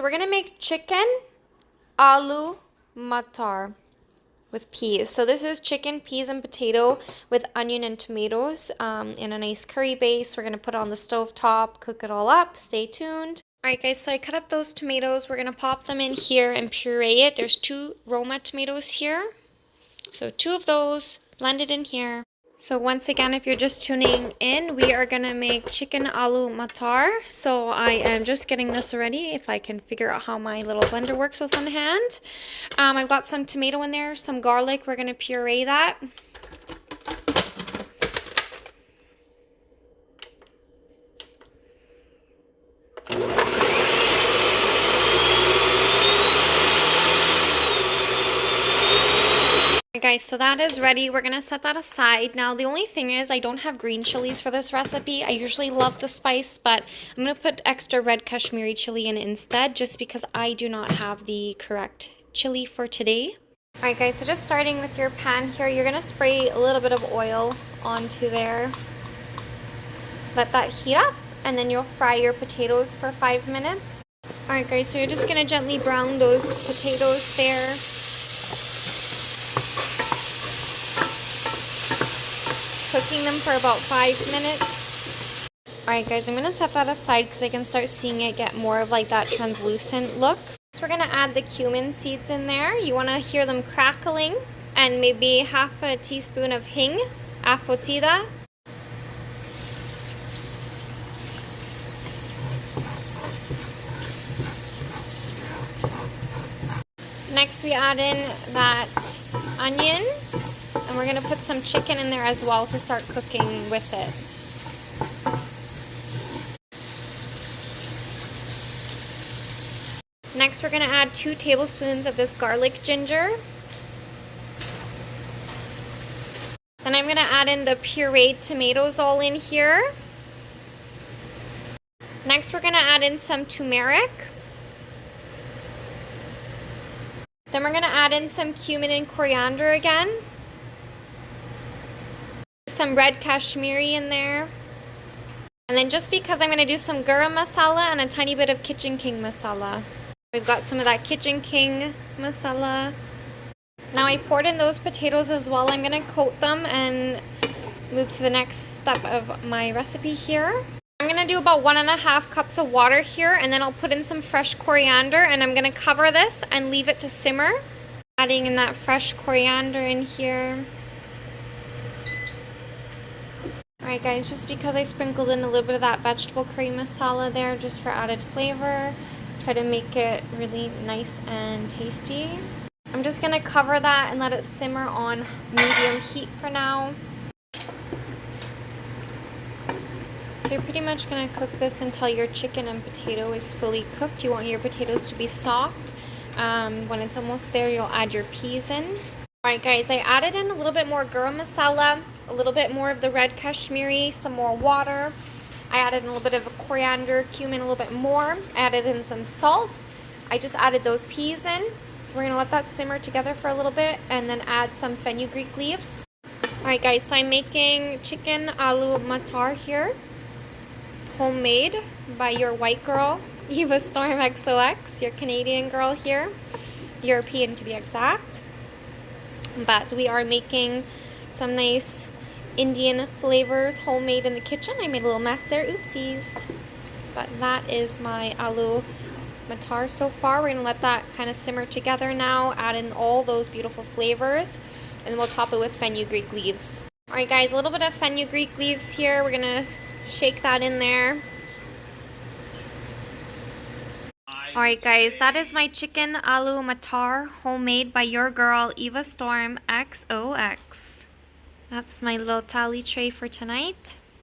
so we're gonna make chicken aloo matar with peas. So this is chicken, peas, and potato with onion and tomatoes in a nice curry base. We're gonna put it on the stove top, cook it all up. Stay tuned. Alright guys, so I cut up those tomatoes. We're gonna pop them in here and puree it. There's 2 Roma tomatoes here. So 2 of those, blend it in here. So once again, if you're just tuning in, we are going to make chicken aloo matar. So I am just getting this ready if I can figure out how my little blender works with one hand. I've got some tomato in there, some garlic. We're going to puree that. Guys, so that is ready. We're gonna set that aside. Now the only thing is I don't have green chilies for this recipe. I usually love the spice, but I'm gonna put extra red Kashmiri chili in instead, just because I do not have the correct chili for today. Alright guys, so just starting with your pan here, you're gonna spray a little bit of oil onto there. Let that heat up, and then you'll fry your potatoes for 5 minutes. Alright guys, so you're just gonna gently brown those potatoes there. Cooking them for about 5 minutes. Alright guys, I'm going to set that aside because I can start seeing it get more of like that translucent look. So we're going to add the cumin seeds in there. You want to hear them crackling, and maybe half a teaspoon of hing, afotida. Next we add in that onion. And we're going to put some chicken in there as well to start cooking with it. Next, we're going to add 2 tablespoons of this garlic ginger. Then I'm going to add in the pureed tomatoes all in here. Next, we're going to add in some turmeric. Then we're going to add in some cumin and coriander again. Some red Kashmiri in there. And then just because I'm going to do some garam masala and a tiny bit of Kitchen King masala. We've got some of that Kitchen King masala. Now I poured in those potatoes as well. I'm going to coat them and move to the next step of my recipe here. I'm going to do about 1.5 cups of water here, and then I'll put in some fresh coriander, and I'm going to cover this and leave it to simmer. Adding in that fresh coriander in here. Alright guys, just because I sprinkled in a little bit of that vegetable curry masala there just for added flavor, try to make it really nice and tasty. I'm just going to cover that and let it simmer on medium heat for now. You're pretty much going to cook this until your chicken and potato is fully cooked. You want your potatoes to be soft. When it's almost there, you'll add your peas in. Alright guys, I added in a little bit more garam masala, a little bit more of the red Kashmiri, some more water. I added in a little bit of coriander, cumin, a little bit more. I added in some salt. I just added those peas in. We're going to let that simmer together for a little bit and then add some fenugreek leaves. Alright guys, so I'm making chicken aloo matar here. Homemade by your white girl, Eva Storm XOX, your Canadian girl here. European to be exact. But we are making some nice Indian flavors homemade in the kitchen. I made a little mess there, oopsies. But that is my aloo matar so far. We're going to let that kind of simmer together now, add in all those beautiful flavors, and then we'll top it with fenugreek leaves. Alright guys, a little bit of fenugreek leaves here. We're going to shake that in there. Alright guys, that is my chicken aloo matar, homemade by your girl Eva Storm XOX. That's my little tally tray for tonight.